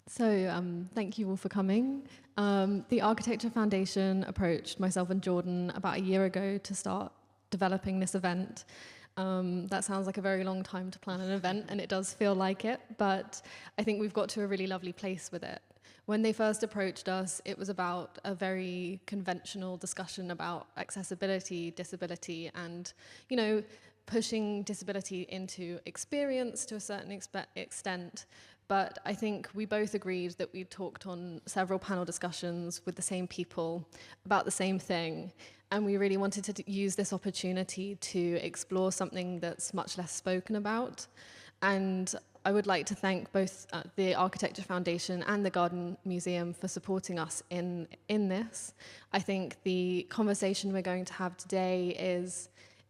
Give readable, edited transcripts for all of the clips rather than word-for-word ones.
Thank you all for coming. The Architecture Foundation approached myself and Jordan about a year ago to start developing this event. That sounds like a very long time to plan an event, and it does feel like it, but I think we've got to a really lovely place with it. When they first approached us, it was about a very conventional discussion about accessibility, disability, and, pushing disability into experience to a certain extent. But I think we both agreed that we talked on several panel discussions with the same people about the same thing. And we really wanted to use this opportunity to explore something that's much less spoken about. And I would like to thank both the Architecture Foundation and the Garden Museum for supporting us in this. I think the conversation we're going to have today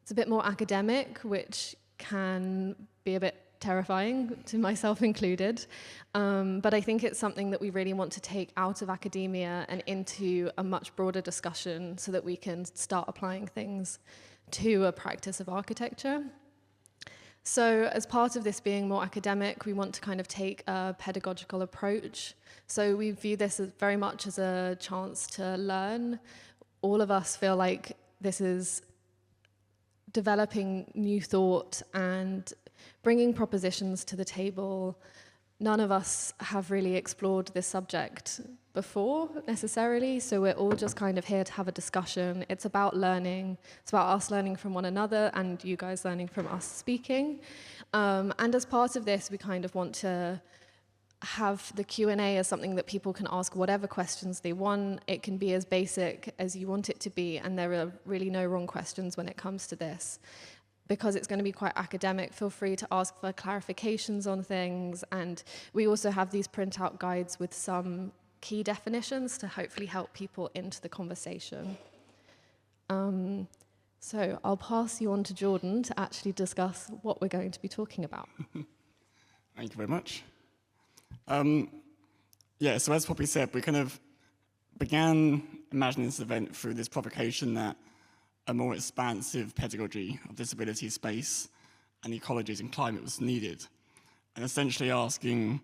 it's a bit more academic, which can be a bit terrifying, to myself included. But I think it's something that we really want to take out of academia and into a much broader discussion so that we can start applying things to a practice of architecture. So as part of this being more academic, we want to kind of take a pedagogical approach. So we view this as very much as a chance to learn. All of us feel like this is developing new thought and bringing propositions to the table. None of us have really explored this subject before necessarily, so we're all just kind of here to have a discussion. It's about learning. It's about us learning from one another and you guys learning from us speaking. And as part of this, we kind of want to have the Q&A as something that people can ask whatever questions they want. It can be as basic as you want it to be, and there are really no wrong questions when it comes to this. Because it's going to be quite academic, feel free to ask for clarifications on things, and we also have these printout guides with some key definitions to hopefully help people into the conversation. So I'll pass you on to Jordan to actually discuss what we're going to be talking about. Thank you very much. So as Poppy said, we kind of began imagining this event through this provocation that a more expansive pedagogy of disability space and ecologies and climate was needed, and essentially asking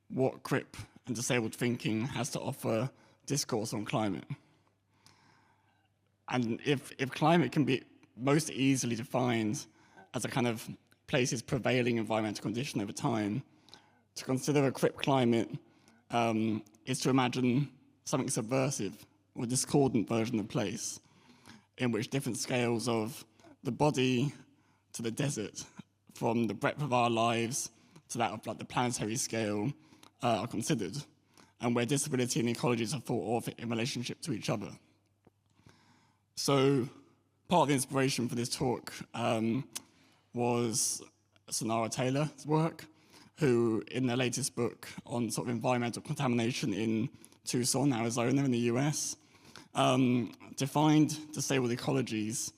what Crip and disabled thinking has to offer discourse on climate. And if climate can be most easily defined as a kind of place's prevailing environmental condition over time, to consider a Crip climate is to imagine something subversive or discordant version of place, in which different scales of the body to the desert, from the breadth of our lives to that of like the planetary scale, are considered, and where disability and ecologies are thought of in relationship to each other. So part of the inspiration for this talk was Sonara Taylor's work, who in their latest book on sort of environmental contamination in Tucson, Arizona in the US, defined disabled ecologies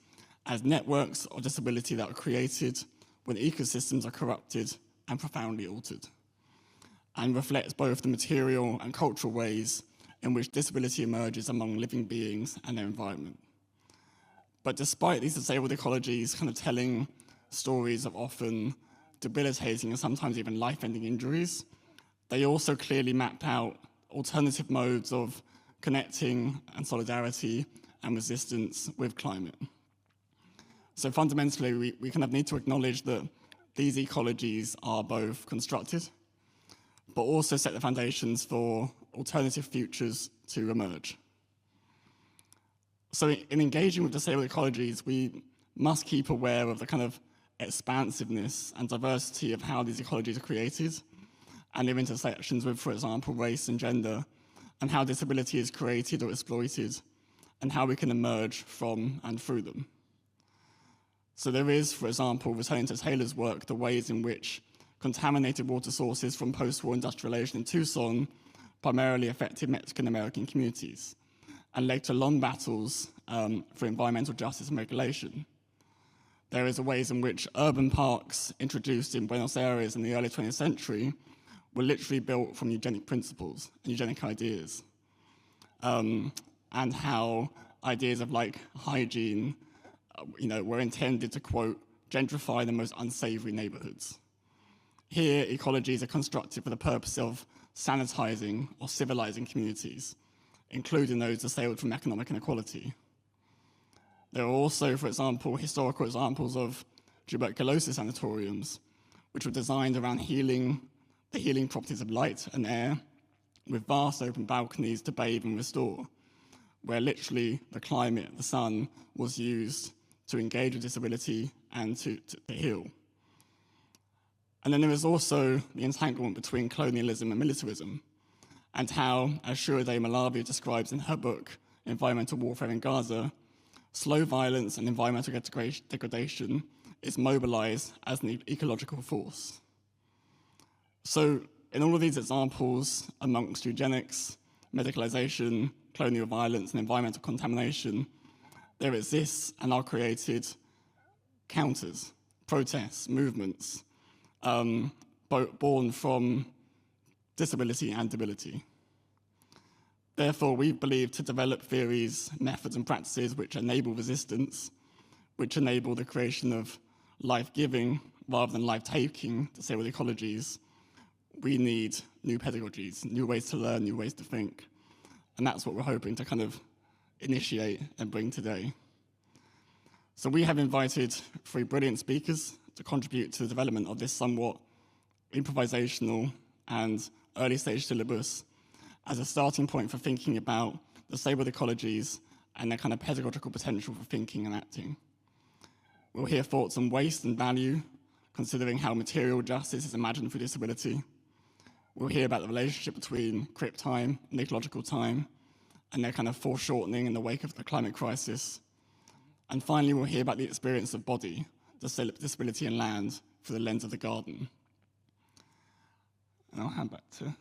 as networks of disability that are created when ecosystems are corrupted and profoundly altered, and reflects both the material and cultural ways in which disability emerges among living beings and their environment. But despite these disabled ecologies kind of telling stories of often debilitating and sometimes even life-ending injuries, they also clearly mapped out alternative modes of connecting and solidarity and resistance with climate. So fundamentally, we kind of need to acknowledge that these ecologies are both constructed, but also set the foundations for alternative futures to emerge. So in engaging with disabled ecologies, we must keep aware of the kind of expansiveness and diversity of how these ecologies are created and their intersections with, for example, race and gender, and how disability is created or exploited, and how we can emerge from and through them. So there is, for example, returning to Taylor's work, the ways in which contaminated water sources from post-war industrialization in Tucson primarily affected Mexican-American communities and led to long battles for environmental justice and regulation. There is the ways in which urban parks introduced in Buenos Aires in the early 20th century were literally built from eugenic principles and eugenic ideas, and how ideas of like hygiene, were intended to, quote, gentrify the most unsavory neighborhoods. Here, ecologies are constructed for the purpose of sanitizing or civilizing communities, including those assailed from economic inequality. There are also, for example, historical examples of tuberculosis sanatoriums, which were designed around the healing properties of light and air, with vast open balconies to bathe and restore, where literally the climate, the sun, was used to engage with disability and to heal. And then there is also the entanglement between colonialism and militarism, and how, as Shuade Malawi describes in her book, Environmental Warfare in Gaza, slow violence and environmental degradation is mobilized as an ecological force. So in all of these examples, amongst eugenics, medicalization, colonial violence, and environmental contamination, there exists and are created counters, protests, movements, born from disability and debility. Therefore, we believe to develop theories, methods, and practices which enable resistance, which enable the creation of life-giving rather than life-taking, to say with ecologies, we need new pedagogies, new ways to learn, new ways to think. And that's what we're hoping to kind of initiate and bring today. So we have invited 3 brilliant speakers to contribute to the development of this somewhat improvisational and early stage syllabus as a starting point for thinking about the disabled ecologies and their kind of pedagogical potential for thinking and acting. We'll hear thoughts on waste and value, considering how material justice is imagined through disability. We'll hear about the relationship between crip time and ecological time, and their kind of foreshortening in the wake of the climate crisis. And finally, we'll hear about the experience of body, disability and land, through the lens of the garden. And I'll hand back to...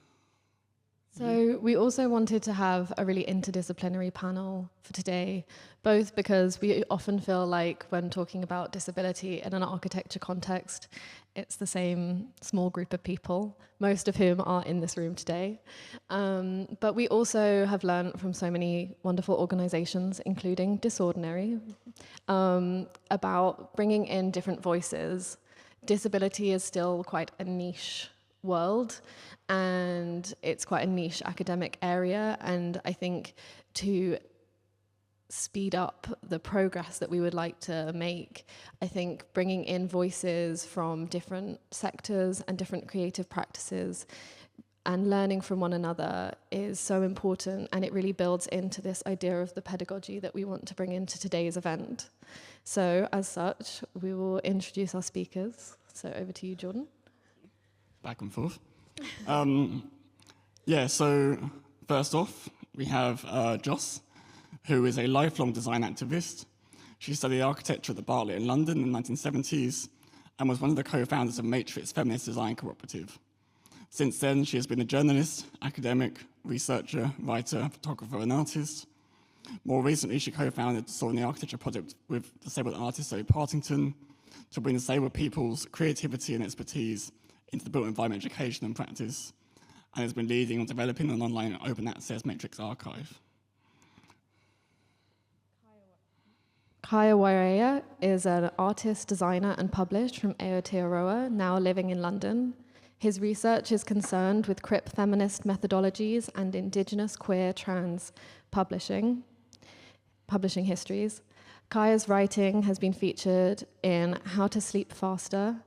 So we also wanted to have a really interdisciplinary panel for today, both because we often feel like when talking about disability in an architecture context, it's the same small group of people, most of whom are in this room today. But we also have learned from so many wonderful organizations, including Disordinary, about bringing in different voices. Disability is still quite a niche world, and it's quite a niche academic area, and I think to speed up the progress that we would like to make, I think bringing in voices from different sectors and different creative practices and learning from one another is so important, and it really builds into this idea of the pedagogy that we want to bring into today's event. So as such, we will introduce our speakers. So over to you, Jordan. Back and forth. So first off, we have Joss, who is a lifelong design activist. She studied architecture at the Bartlett in London in the 1970s and was one of the co-founders of Matrix Feminist Design Cooperative. Since then, she has been a journalist, academic, researcher, writer, photographer, and artist. More recently, she co-founded the Soul in the Architecture project with disabled artist Zoe Partington to bring disabled people's creativity and expertise into the built environment education and practice, and has been leading on developing an online open access Matrix archive. Kaya Wairea is an artist, designer, and published from Aotearoa, now living in London. His research is concerned with crip feminist methodologies and indigenous, queer, trans publishing histories. Kaya's writing has been featured in How to Sleep Faster,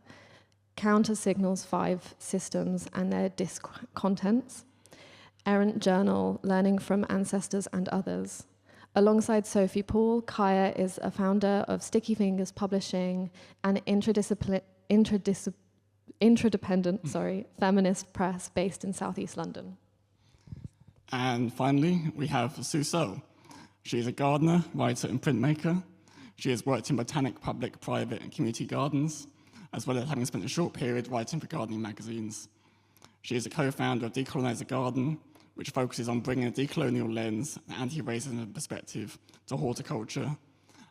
Counter Signals 5 Systems and their disc contents, Errant Journal, Learning from Ancestors and Others. Alongside Sophie Paul, Kaya is a founder of Sticky Fingers Publishing, an interdependent feminist press based in Southeast London. And finally, we have Sue Searle. She is a gardener, writer, and printmaker. She has worked in botanic, public, private, and community gardens, as well as having spent a short period writing for gardening magazines. She is a co-founder of Decolonize the Garden, which focuses on bringing a decolonial lens and anti-racism perspective to horticulture,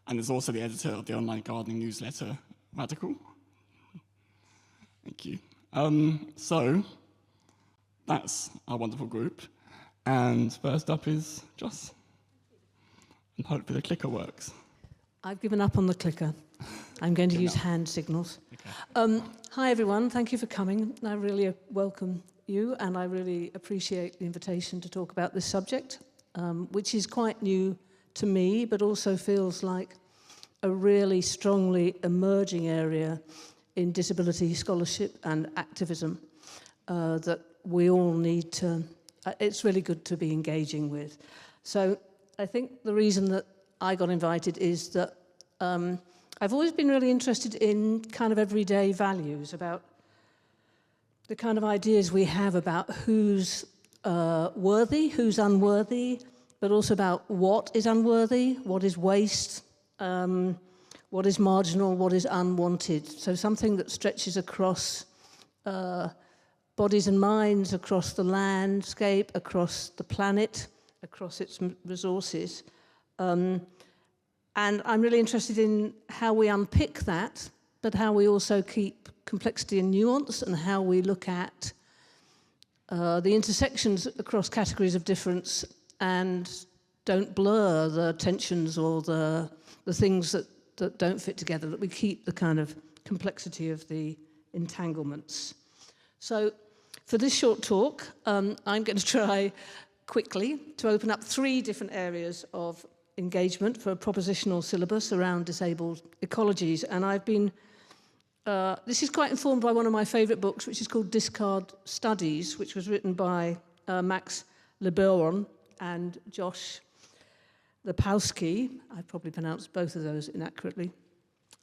and is also the editor of the online gardening newsletter, Radical. Thank you. So that's our wonderful group. And first up is Joss. And hopefully the clicker works. I've given up on the clicker. I'm going to use hand signals. Okay. Hi, everyone. Thank you for coming. I really welcome you, and I really appreciate the invitation to talk about this subject, which is quite new to me, but also feels like a really strongly emerging area in disability scholarship and activism that we all need to, it's really good to be engaging with. So I think the reason that I got invited is that I've always been really interested in kind of everyday values, about the kind of ideas we have about who's worthy, who's unworthy, but also about what is unworthy, what is waste, what is marginal, what is unwanted. So something that stretches across bodies and minds, across the landscape, across the planet, across its resources. And I'm really interested in how we unpick that, but how we also keep complexity and nuance, and how we look at the intersections across categories of difference and don't blur the tensions or the things that don't fit together, that we keep the kind of complexity of the entanglements. So for this short talk, I'm going to try quickly to open up 3 different areas of engagement for a propositional syllabus around disabled ecologies. And I've been, this is quite informed by one of my favourite books, which is called Discard Studies, which was written by Max Leberon and Josh Lepowski. I probably pronounced both of those inaccurately.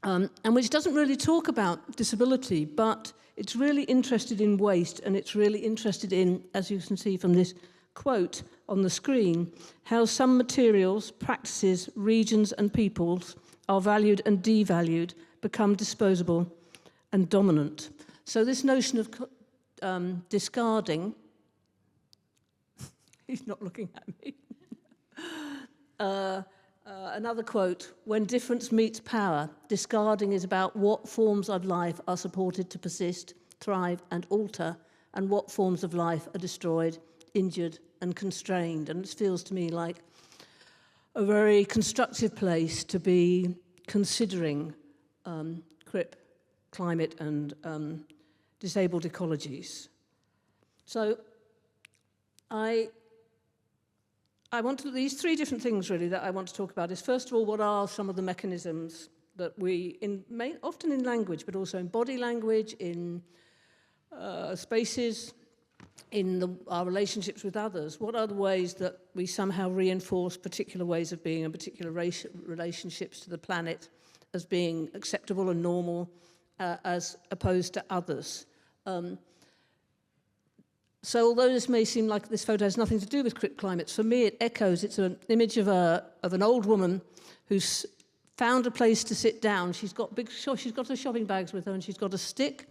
And which doesn't really talk about disability, but it's really interested in waste, and it's really interested in, as you can see from this quote on the screen, how some materials, practices, regions and peoples are valued and devalued, become disposable and dominant. So this notion of discarding, he's not looking at me. Another quote, when difference meets power, discarding is about what forms of life are supported to persist, thrive and alter, and what forms of life are destroyed, injured and constrained. And it feels to me like a very constructive place to be considering Crip, climate and disabled ecologies. So I want to, these 3 different things really that I want to talk about is, first of all, what are some of the mechanisms that we, often in language, but also in body language, in spaces, in our relationships with others, what are the ways that we somehow reinforce particular ways of being and particular relationships to the planet as being acceptable and normal as opposed to others? So although this may seem like this photo has nothing to do with Crip Climates, for me it echoes, it's an image of an old woman who's found a place to sit down. She's got her shopping bags with her, and she's got a stick,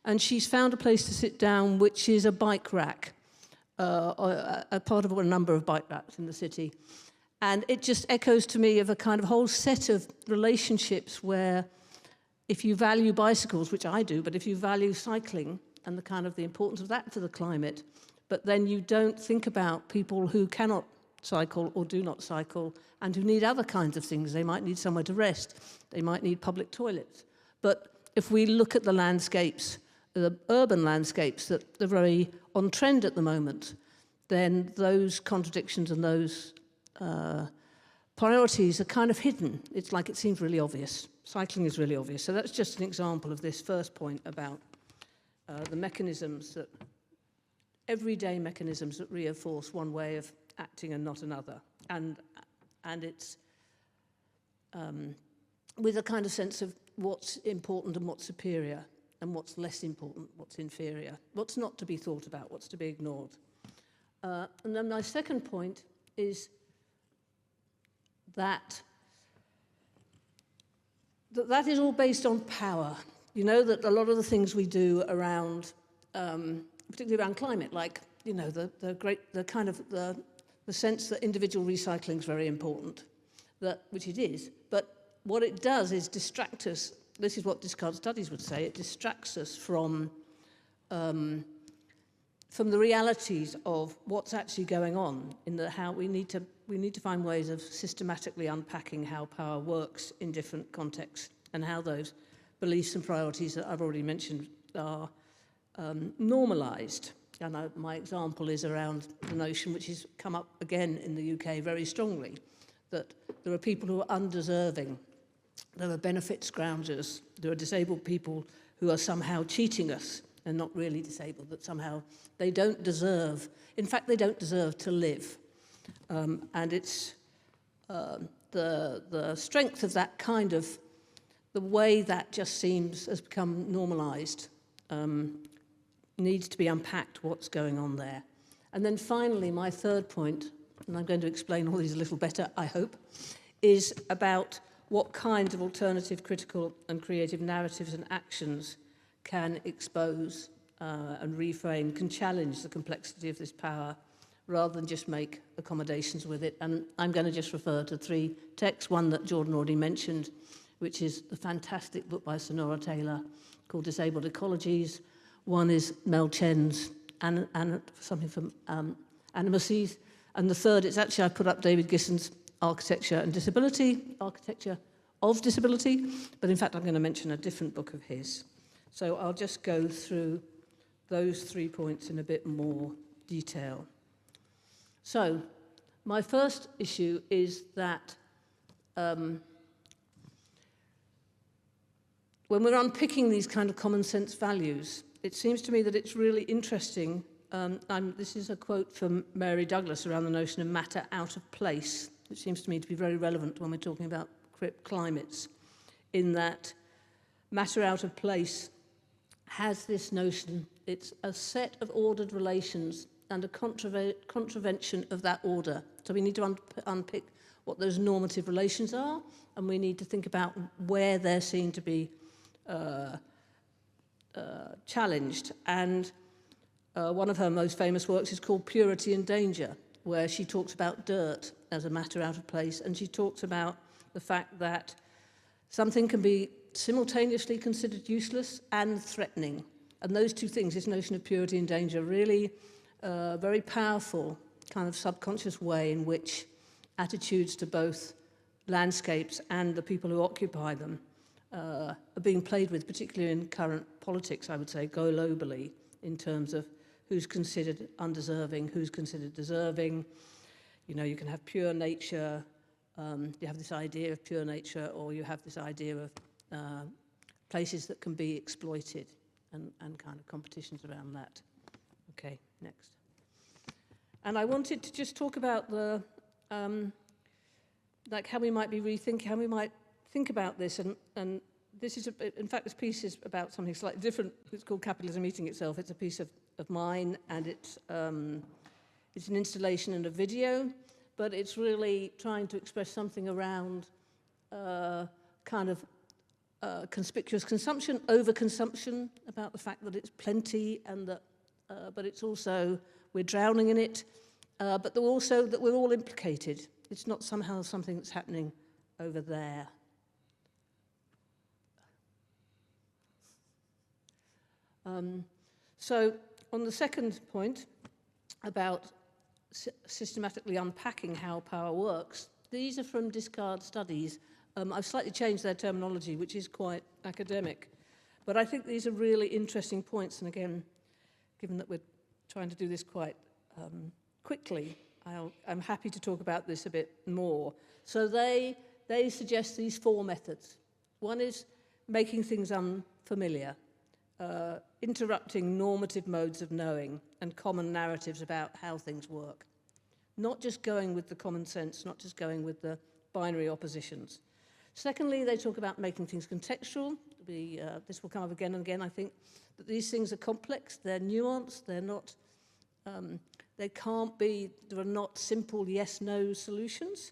and she's found a place to sit down, which is a bike rack, a part of a number of bike racks in the city. And it just echoes to me of a kind of whole set of relationships where, if you value bicycles, which I do, but if you value cycling and the kind of the importance of that for the climate, but then you don't think about people who cannot cycle or do not cycle and who need other kinds of things. They might need somewhere to rest. They might need public toilets. But if we look at the landscapes, the urban landscapes that are very on trend at the moment, then those contradictions and those priorities are kind of hidden. It's like it seems really obvious. Cycling is really obvious. So that's just an example of this first point about the mechanisms that, everyday mechanisms that reinforce one way of acting and not another. And it's with a kind of sense of what's important and what's superior, and what's less important, what's inferior, what's not to be thought about, what's to be ignored. And then my second point is that is all based on power. You know, that a lot of the things we do around, particularly around climate, like, you know, the sense that individual recycling is very important, which it is, but what it does is distract us. This is what Discard Studies would say. It distracts us from the realities of what's actually going on, in how we need to find ways of systematically unpacking how power works in different contexts and how those beliefs and priorities that I've already mentioned are normalised. And my example is around the notion, which has come up again in the UK very strongly, that there are people who are undeserving. There are benefit scroungers. There are disabled people who are somehow cheating us and not really disabled, that somehow they don't deserve, in fact, they don't deserve to live. And it's the strength of that kind of, the way that just seems has become normalised, needs to be unpacked, what's going on there. And then finally, my third point, and I'm going to explain all these a little better, I hope, is about what kinds of alternative, critical and creative narratives and actions can expose and reframe, can challenge the complexity of this power, rather than just make accommodations with it. And I'm going to just refer to 3 texts, one that Jordan already mentioned, which is the fantastic book by Sonora Taylor called Disabled Ecologies. One is Mel Chen's something from Animacies. And the third, it's actually, I put up David Gisson's Architecture of Disability, but in fact I'm going to mention a different book of his. So I'll just go through those 3 points in a bit more detail. So my first issue is that when we're unpicking these kind of common sense values, it seems to me that it's really interesting. This is a quote from Mary Douglas around the notion of matter out of place, which seems to me to be very relevant when we're talking about Crip Climates, in that matter out of place has this notion, it's a set of ordered relations and a contravention of that order. So we need to unpick what those normative relations are, and we need to think about where they're seen to be challenged. And one of her most famous works is called Purity and Danger, where she talks about dirt as a matter out of place, and she talks about the fact that something can be simultaneously considered useless and threatening. And those two things, this notion of purity and danger, really very powerful kind of subconscious way in which attitudes to both landscapes and the people who occupy them are being played with, particularly in current politics, I would say, globally, in terms of who's considered undeserving, who's considered deserving. You know, you can have pure nature, you have this idea of pure nature, or you have this idea of places that can be exploited, and kind of competitions around that. Okay, next. And I wanted to just talk about the, like how we might be rethinking, how we might think about this, and this is, in fact, this piece is about something slightly different. It's called Capitalism Eating Itself. It's a piece of mine, and it's an installation and a video, but it's really trying to express something around kind of conspicuous consumption, overconsumption, about the fact that it's plenty, and that, but it's also, we're drowning in it, but also that we're all implicated. It's not somehow something that's happening over there. So on the second point about systematically unpacking how power works, these are from discard studies. I've slightly changed their terminology, which is quite academic, but I think these are really interesting points. And again, given that we're trying to do this quite quickly, I'm happy to talk about this a bit more. So they suggest these 4 methods. One is making things unfamiliar, interrupting normative modes of knowing and common narratives about how things work. Not just going with the common sense, not just going with the binary oppositions. Secondly, they talk about making things contextual. This will come up again and again, I think, that these things are complex, they're nuanced, they're not, they can't be, there are not simple yes-no solutions,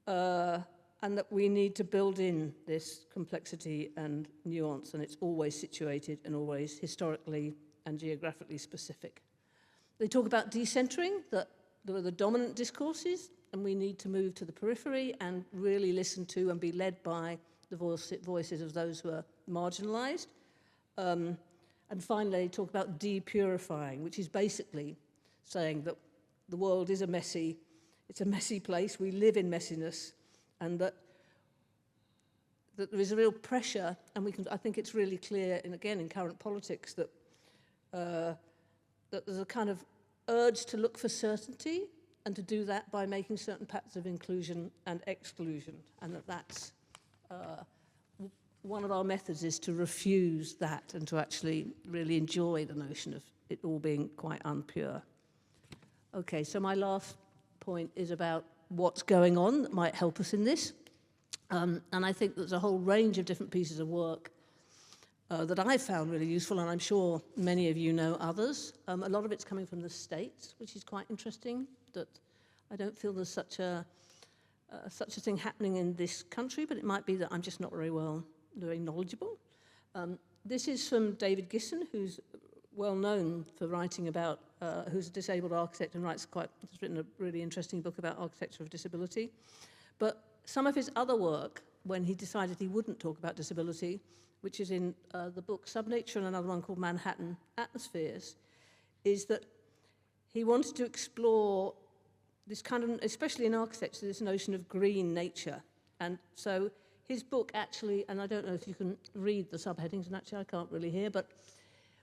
and that we need to build in this complexity and nuance, and it's always situated and always historically and geographically specific. They talk about decentering, that there are the dominant discourses, and we need to move to the periphery and really listen to and be led by the voices of those who are marginalized. And finally, they talk about depurifying, which is basically saying that the world is it's a messy place, we live in messiness, and that that there is a real pressure, and I think it's really clear, and again, in current politics, that that there's a kind of urge to look for certainty, and to do that by making certain patterns of inclusion and exclusion, and that's one of our methods is to refuse that and to actually really enjoy the notion of it all being quite unpure. Okay, so my last point is about what's going on that might help us in this. And I think there's a whole range of different pieces of work that I've found really useful, and I'm sure many of you know others. A lot of it's coming from the States, which is quite interesting, that I don't feel there's such a thing happening in this country, but it might be that I'm just not very knowledgeable. This is from David Gisson, who's well known for writing about, who's a disabled architect and has written a really interesting book about architecture of disability. But some of his other work, when he decided he wouldn't talk about disability, which is in the book Subnature and another one called Manhattan Atmospheres, is that he wanted to explore this kind of, especially in architecture, this notion of green nature. And so his book actually, and I don't know if you can read the subheadings, and actually I can't really hear, but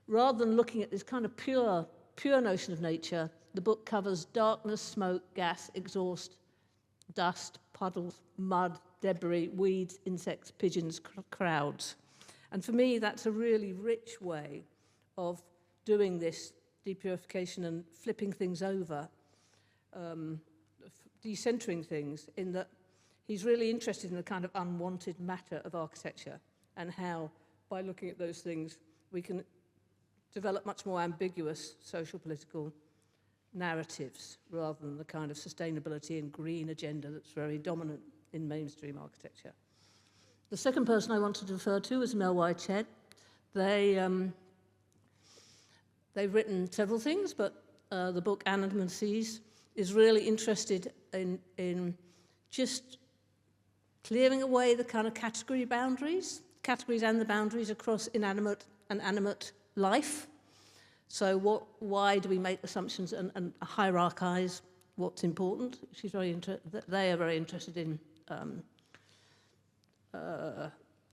rather than looking at this kind of pure notion of nature, the book covers darkness, smoke, gas, exhaust, dust, puddles, mud, debris, weeds, insects, pigeons, crowds. And for me, that's a really rich way of doing this depurification and flipping things over, decentering things, in that he's really interested in the kind of unwanted matter of architecture and how, by looking at those things, we can develop much more ambiguous social political narratives rather than the kind of sustainability and green agenda that's very dominant in mainstream architecture. The second person I wanted to refer to is Mel Whitehead. They've written several things, but the book Animal and Seas is really interested in just clearing away the kind of categories and the boundaries across inanimate and animate life. So why do we make assumptions and hierarchize what's important? They are very interested in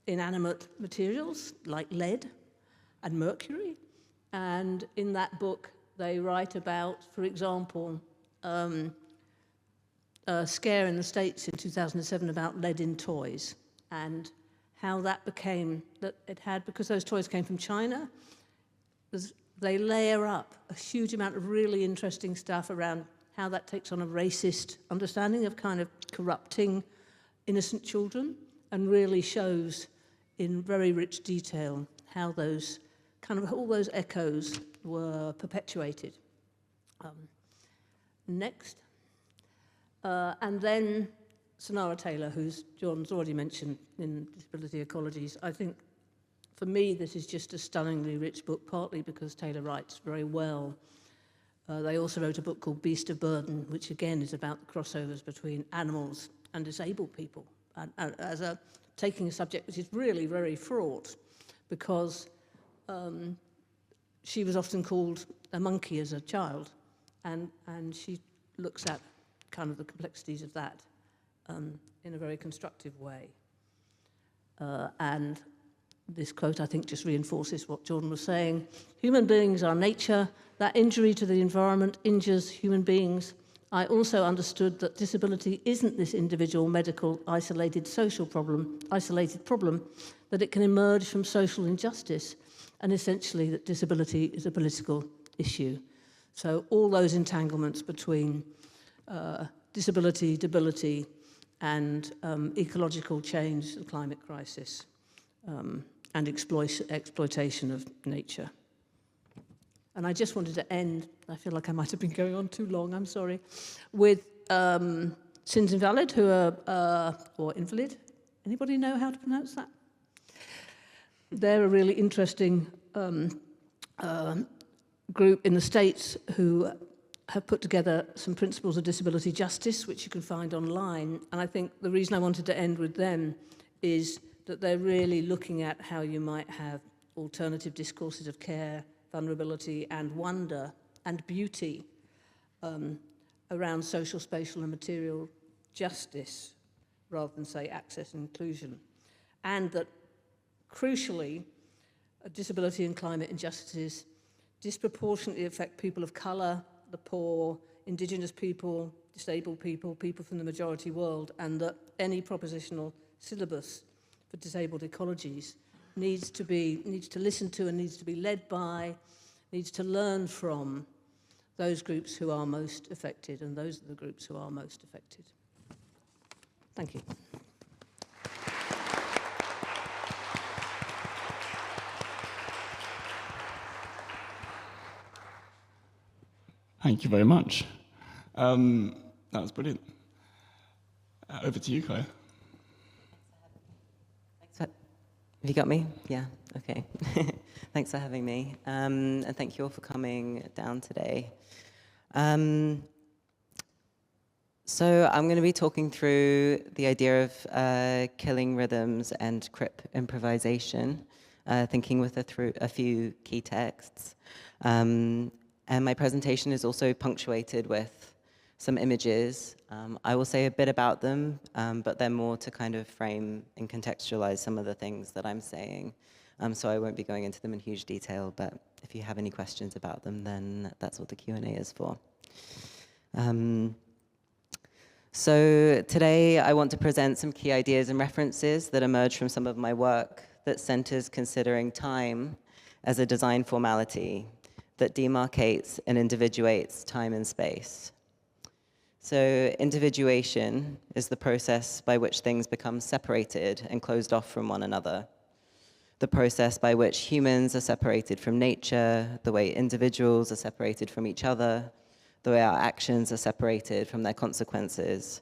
inanimate materials like lead and mercury. And in that book, they write about, for example, a scare in the States in 2007 about lead in toys, and how that became, that it had, because those toys came from China, they layer up a huge amount of really interesting stuff around how that takes on a racist understanding of kind of corrupting innocent children, and really shows in very rich detail how those kind of, all those echoes were perpetuated. Next. And then Sonara Taylor, who's John's already mentioned in Disability Ecologies. I think, for me, this is just a stunningly rich book, partly because Taylor writes very well. They also wrote a book called Beast of Burden, which again is about the crossovers between animals and disabled people, and taking a subject which is really very fraught, because she was often called a monkey as a child, and she looks at kind of the complexities of that in a very constructive way. And this quote, I think, just reinforces what Jordan was saying. Human beings are nature. That injury to the environment injures human beings. I also understood that disability isn't this individual, medical, isolated problem, that it can emerge from social injustice, and essentially that disability is a political issue. So all those entanglements between disability, debility, and ecological change, the climate crisis, and exploitation of nature. And I just wanted to end, I feel like I might have been going on too long, I'm sorry, with Sins Invalid, who are, or Invalid, anybody know how to pronounce that? They're a really interesting group in the States who have put together some principles of disability justice, which you can find online. And I think the reason I wanted to end with them is that they're really looking at how you might have alternative discourses of care, vulnerability, and wonder, and beauty around social, spatial, and material justice, rather than, say, access and inclusion. and that, crucially, disability and climate injustices disproportionately affect people of colour, the poor, Indigenous people, disabled people, people from the majority world, and that any propositional syllabus for disabled ecologies needs to listen to and needs to be led by, needs to learn from those groups who are most affected, and those are the groups who are most affected. Thank you. Thank you very much. That was brilliant. Over to you, Claire. Have you got me? Yeah, okay. Thanks for having me. And thank you all for coming down today. So I'm going to be talking through the idea of killing rhythms and Crip improvisation, thinking through a few key texts. And my presentation is also punctuated with some images. I will say a bit about them, but they're more to kind of frame and contextualize some of the things that I'm saying. So I won't be going into them in huge detail, but if you have any questions about them, then that's what the Q&A is for. So today I want to present some key ideas and references that emerge from some of my work that centers considering time as a design formality that demarcates and individuates time and space. So individuation is the process by which things become separated and closed off from one another. The process by which humans are separated from nature, the way individuals are separated from each other, the way our actions are separated from their consequences.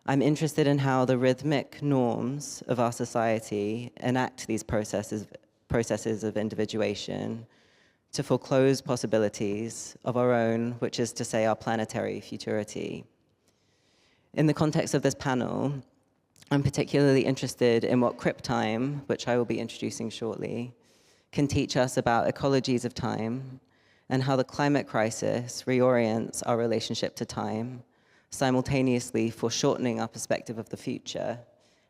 I'm interested in how the rhythmic norms of our society enact these processes of individuation to foreclose possibilities of our own, which is to say our planetary futurity. In the context of this panel, I'm particularly interested in what Crip time, which I will be introducing shortly, can teach us about ecologies of time and how the climate crisis reorients our relationship to time, simultaneously foreshortening our perspective of the future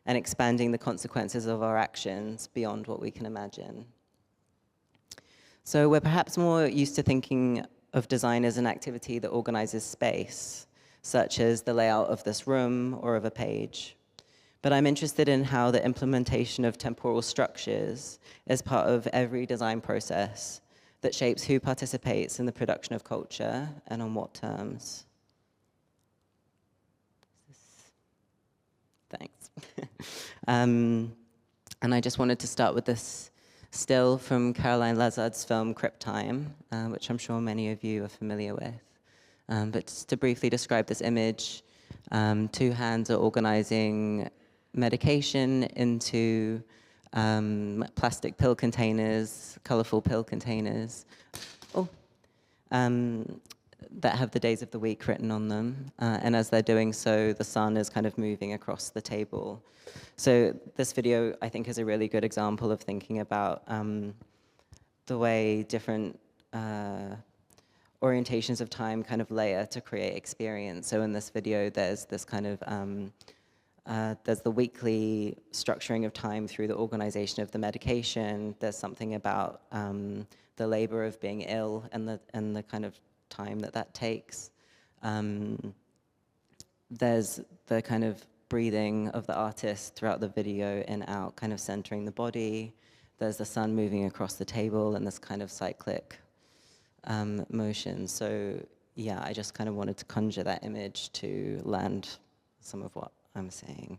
and expanding the consequences of our actions beyond what we can imagine. So we're perhaps more used to thinking of design as an activity that organizes space, such as the layout of this room or of a page. But I'm interested in how the implementation of temporal structures is part of every design process that shapes who participates in the production of culture and on what terms. Thanks. And I just wanted to start with this still from Caroline Lazard's film Crip Time, which I'm sure many of you are familiar with. But just to briefly describe this image, two hands are organizing medication into plastic pill containers, colorful pill containers, that have the days of the week written on them. And as they're doing so, the sun is kind of moving across the table. So this video, I think, is a really good example of thinking about the way different orientations of time kind of layer to create experience. So in this video, there's this kind of, there's the weekly structuring of time through the organization of the medication. There's something about the labor of being ill and the kind of time that takes. There's the kind of breathing of the artist throughout the video in out, kind of centering the body. There's the sun moving across the table and this kind of cyclic motion. So yeah, I just kind of wanted to conjure that image to land some of what I'm saying.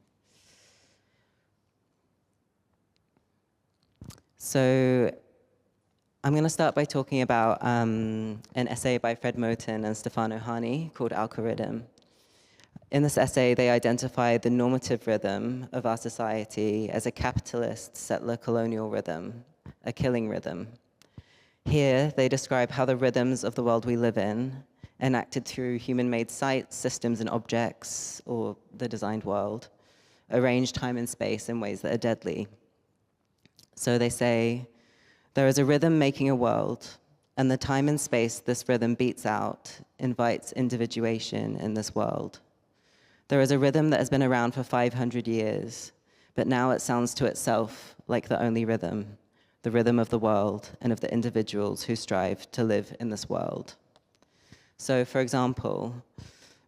So I'm going to start by talking about an essay by Fred Moten and Stefano Hani called Algorithm. In this essay, they identify the normative rhythm of our society as a capitalist settler colonial rhythm, a killing rhythm. Here, they describe how the rhythms of the world we live in, enacted through human-made sites, systems, and objects, or the designed world, arrange time and space in ways that are deadly. So they say, there is a rhythm making a world, and the time and space this rhythm beats out invites individuation in this world. There is a rhythm that has been around for 500 years, but now it sounds to itself like the only rhythm, the rhythm of the world and of the individuals who strive to live in this world. So, for example,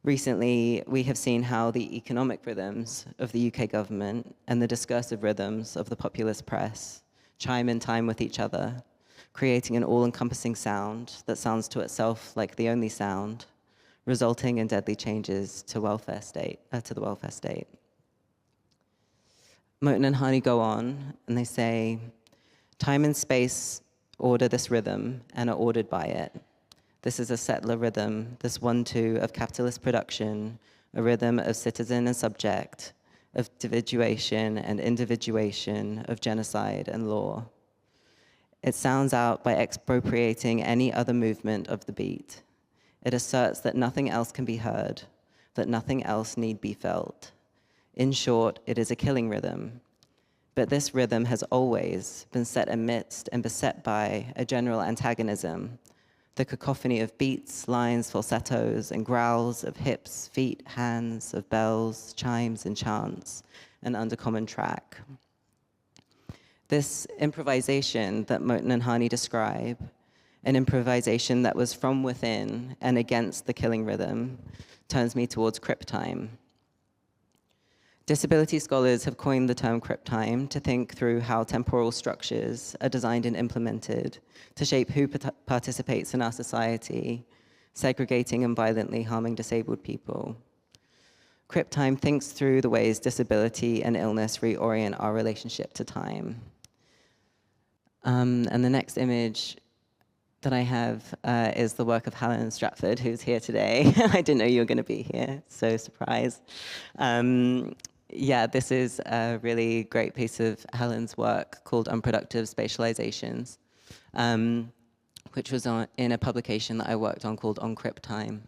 recently we have seen how the economic rhythms of the UK government and the discursive rhythms of the populist press chime in time with each other, creating an all-encompassing sound that sounds to itself like the only sound, resulting in deadly changes to the welfare state. Moten and Hani go on, and they say, time and space order this rhythm and are ordered by it. This is a settler rhythm, this 1-2 of capitalist production, a rhythm of citizen and subject, of individuation and individuation, of genocide and law. It sounds out by expropriating any other movement of the beat. It asserts that nothing else can be heard, that nothing else need be felt. In short, it is a killing rhythm. But this rhythm has always been set amidst and beset by a general antagonism, the cacophony of beats, lines, falsettos, and growls of hips, feet, hands, of bells, chimes, and chants, an undercommon track. This improvisation that Moten and Hani describe, an improvisation that was from within and against the killing rhythm, turns me towards Crip time. Disability scholars have coined the term Crip time to think through how temporal structures are designed and implemented to shape who participates in our society, segregating and violently harming disabled people. Crip time thinks through the ways disability and illness reorient our relationship to time. And the next image that I have is the work of Helen Stratford, who's here today. I didn't know you were going to be here, so surprise. Yeah, this is a really great piece of Helen's work called Unproductive Spatializations, which was in a publication that I worked on called On Crip Time.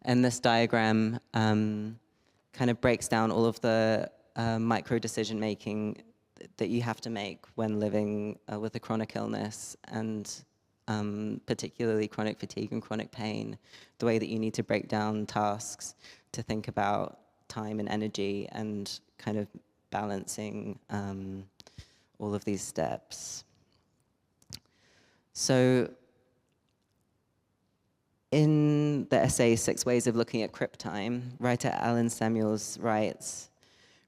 And this diagram kind of breaks down all of the micro decision making that you have to make when living with a chronic illness, and particularly chronic fatigue and chronic pain, the way that you need to break down tasks to think about time and energy and kind of balancing all of these steps. So in the essay, 6 Ways of Looking at Crip Time, writer Alan Samuels writes,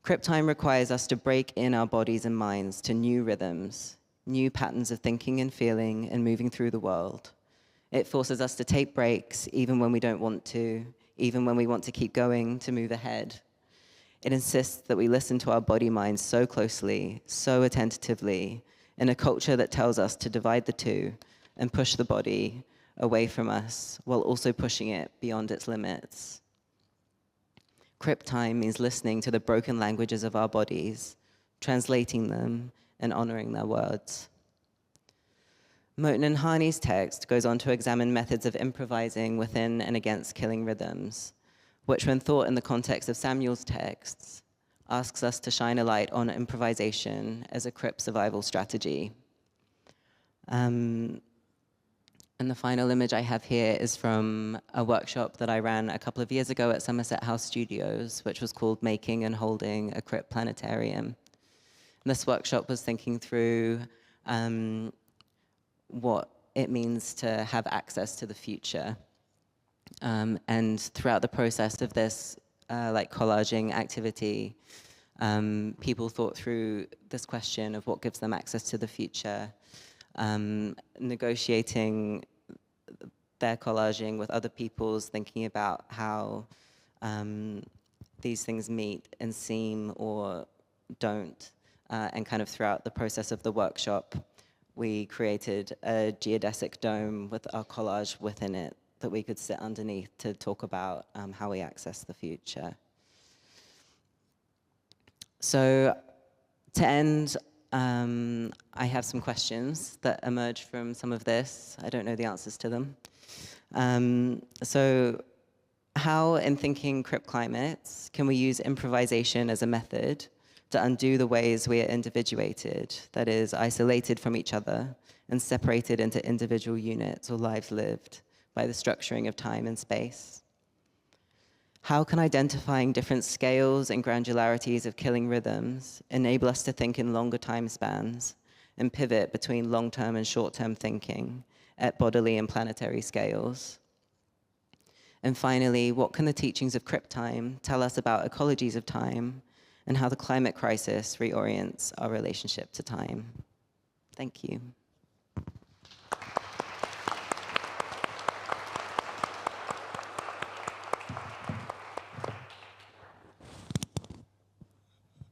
Crip time requires us to break in our bodies and minds to new rhythms, new patterns of thinking and feeling and moving through the world. It forces us to take breaks even when we don't want to, even when we want to keep going to move ahead. It insists that we listen to our body minds so closely, so attentively, in a culture that tells us to divide the two and push the body away from us while also pushing it beyond its limits. Crip time means listening to the broken languages of our bodies, translating them, and honoring their words. Moten and Hani's text goes on to examine methods of improvising within and against killing rhythms, which, when thought in the context of Samuel's texts, asks us to shine a light on improvisation as a Crip survival strategy. And the final image I have here is from a workshop that I ran a couple of years ago at Somerset House Studios, which was called Making and Holding a Crip Planetarium. And this workshop was thinking through what it means to have access to the future. And throughout the process of this like collaging activity, people thought through this question of what gives them access to the future, negotiating their collaging with other people's, thinking about how these things meet and seem or don't. And kind of throughout the process of the workshop, we created a geodesic dome with our collage within it that we could sit underneath to talk about how we access the future. So to end, I have some questions that emerge from some of this. I don't know the answers to them. So how, in thinking Crip Climates, can we use improvisation as a method to undo the ways we are individuated, that is, isolated from each other and separated into individual units or lives lived by the structuring of time and space? How can identifying different scales and granularities of killing rhythms enable us to think in longer time spans and pivot between long-term and short-term thinking at bodily and planetary scales? And finally, what can the teachings of Crip time tell us about ecologies of time and how the climate crisis reorients our relationship to time? Thank you.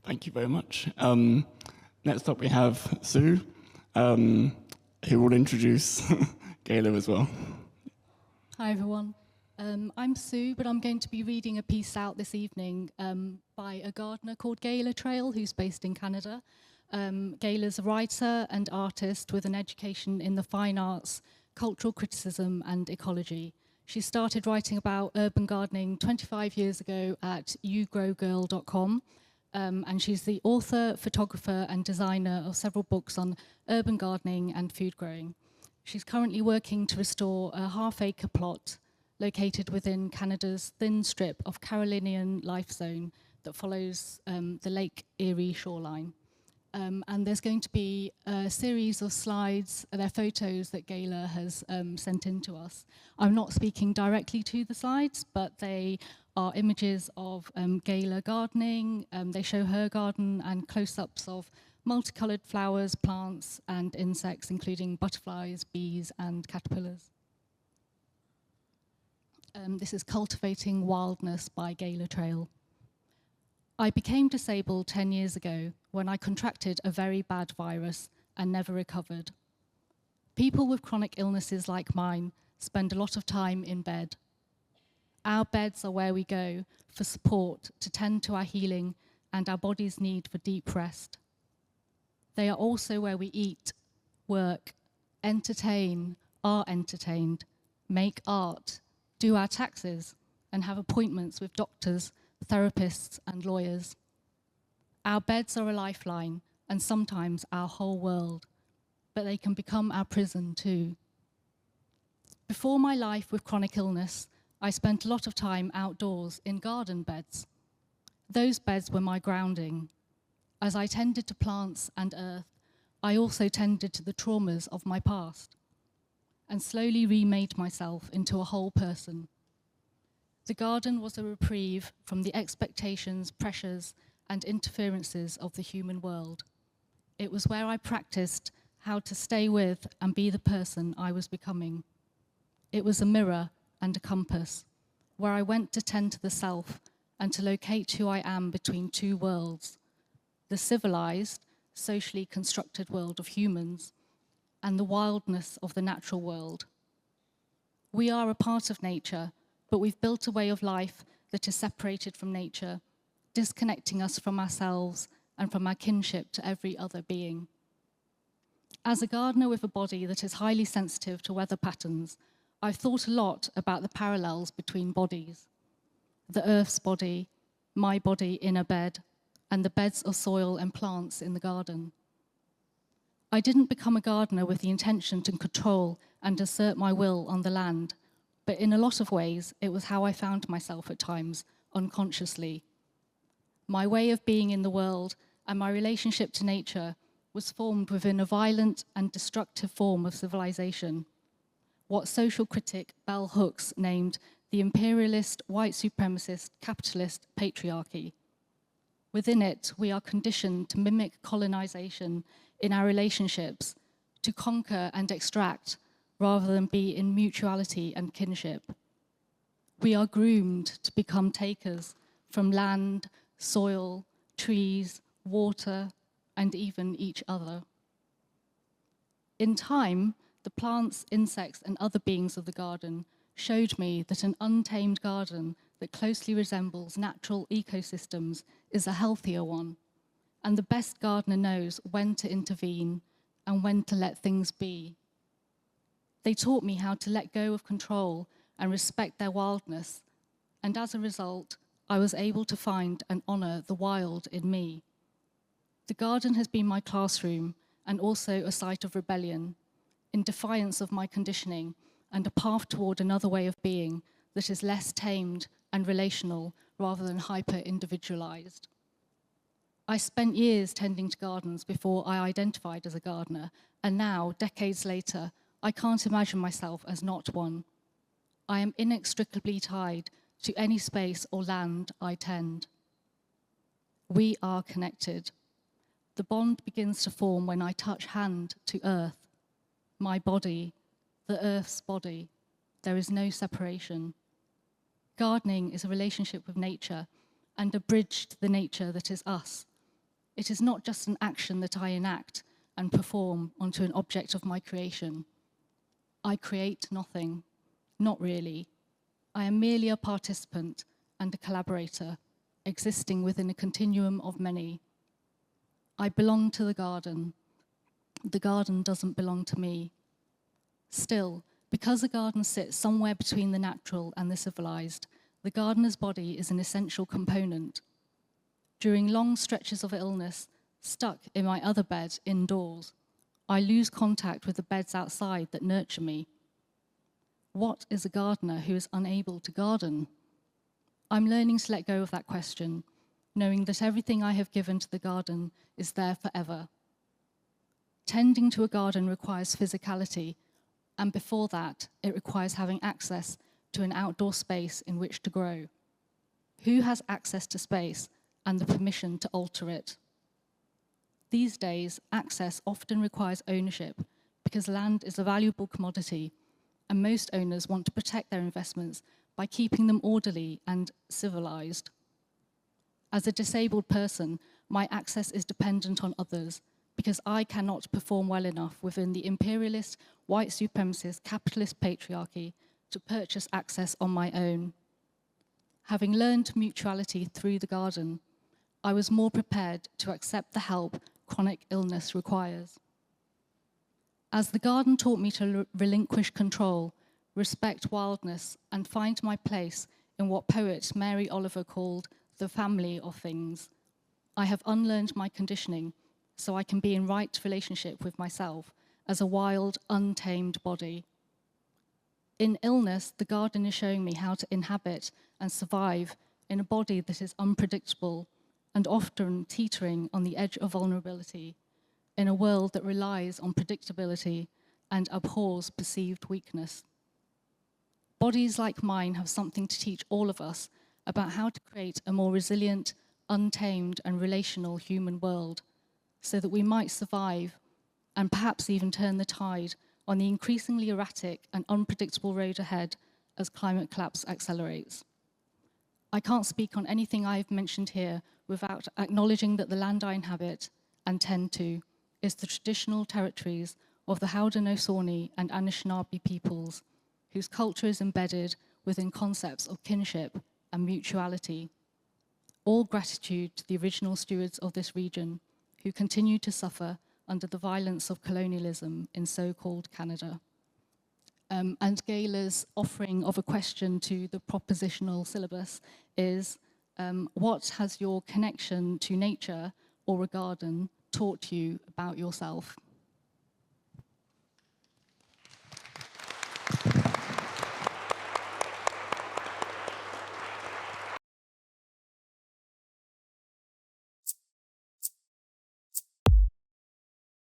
Thank you very much. Next up we have Sue, who will introduce Gayla as well. Hi everyone. I'm Sue, but I'm going to be reading a piece out this evening by a gardener called Gayla Trail, who's based in Canada. Gayla's a writer and artist with an education in the fine arts, cultural criticism and ecology. She started writing about urban gardening 25 years ago at yougrowgirl.com. And she's the author, photographer and designer of several books on urban gardening and food growing. She's currently working to restore a half-acre plot located within Canada's thin strip of Carolinian life zone that follows the Lake Erie shoreline. And there's going to be a series of slides, they're photos that Gayla has sent in to us. I'm not speaking directly to the slides, but they are images of Gayla gardening. They show her garden and close-ups of multicolored flowers, plants, and insects, including butterflies, bees, and caterpillars. This is Cultivating Wildness by Gayla Trail. I became disabled 10 years ago when I contracted a very bad virus and never recovered. People with chronic illnesses like mine spend a lot of time in bed. Our beds are where we go for support to tend to our healing and our body's need for deep rest. They are also where we eat, work, entertain, are entertained, make art, do our taxes, and have appointments with doctors, therapists, and lawyers. Our beds are a lifeline and sometimes our whole world, but they can become our prison too. Before my life with chronic illness, I spent a lot of time outdoors in garden beds. Those beds were my grounding. As I tended to plants and earth, I also tended to the traumas of my past and slowly remade myself into a whole person. The garden was a reprieve from the expectations, pressures, and interferences of the human world. It was where I practiced how to stay with and be the person I was becoming. It was a mirror and a compass, where I went to tend to the self and to locate who I am between two worlds, the civilized, socially constructed world of humans and the wildness of the natural world. We are a part of nature, but we've built a way of life that is separated from nature, disconnecting us from ourselves and from our kinship to every other being. As a gardener with a body that is highly sensitive to weather patterns, I've thought a lot about the parallels between bodies. The earth's body, my body in a bed, and the beds of soil and plants in the garden. I didn't become a gardener with the intention to control and assert my will on the land, but in a lot of ways, it was how I found myself at times, unconsciously. My way of being in the world and my relationship to nature was formed within a violent and destructive form of civilization, what social critic Bell Hooks named the imperialist, white supremacist, capitalist patriarchy. Within it, we are conditioned to mimic colonization in our relationships, to conquer and extract, rather than be in mutuality and kinship. We are groomed to become takers from land, soil, trees, water, and even each other. In time, the plants, insects, and other beings of the garden showed me that an untamed garden that closely resembles natural ecosystems is a healthier one, and the best gardener knows when to intervene and when to let things be. They taught me how to let go of control and respect their wildness, and as a result, I was able to find and honor the wild in me. The garden has been my classroom and also a site of rebellion, in defiance of my conditioning and a path toward another way of being that is less tamed, and relational rather than hyper-individualized. I spent years tending to gardens before I identified as a gardener, and now, decades later, I can't imagine myself as not one. I am inextricably tied to any space or land I tend. We are connected. The bond begins to form when I touch hand to earth, my body, the earth's body. There is no separation. Gardening is a relationship with nature and a bridge to the nature that is us. It is not just an action that I enact and perform onto an object of my creation. I create nothing, not really. I am merely a participant and a collaborator, existing within a continuum of many. I belong to the garden. The garden doesn't belong to me. Still, because the garden sits somewhere between the natural and the civilized, the gardener's body is an essential component. During long stretches of illness, stuck in my other bed indoors, I lose contact with the beds outside that nurture me. What is a gardener who is unable to garden? I'm learning to let go of that question, knowing that everything I have given to the garden is there forever. Tending to a garden requires physicality, and before that, it requires having access to an outdoor space in which to grow. Who has access to space and the permission to alter it? These days, access often requires ownership because land is a valuable commodity, and most owners want to protect their investments by keeping them orderly and civilized. As a disabled person, my access is dependent on others because I cannot perform well enough within the imperialist, white supremacist, capitalist patriarchy to purchase access on my own. Having learned mutuality through the garden, I was more prepared to accept the help chronic illness requires. As the garden taught me to relinquish control, respect wildness, and find my place in what poet Mary Oliver called the family of things, I have unlearned my conditioning so I can be in right relationship with myself as a wild, untamed body. In illness, the garden is showing me how to inhabit and survive in a body that is unpredictable and often teetering on the edge of vulnerability, in a world that relies on predictability and abhors perceived weakness. Bodies like mine have something to teach all of us about how to create a more resilient, untamed, and relational human world so that we might survive and perhaps even turn the tide on the increasingly erratic and unpredictable road ahead as climate collapse accelerates. I can't speak on anything I've mentioned here without acknowledging that the land I inhabit and tend to is the traditional territories of the Haudenosaunee and Anishinaabe peoples, whose culture is embedded within concepts of kinship and mutuality. All gratitude to the original stewards of this region who continue to suffer under the violence of colonialism in so-called Canada. And Gayla's offering of a question to the propositional syllabus is, what has your connection to nature or a garden taught you about yourself?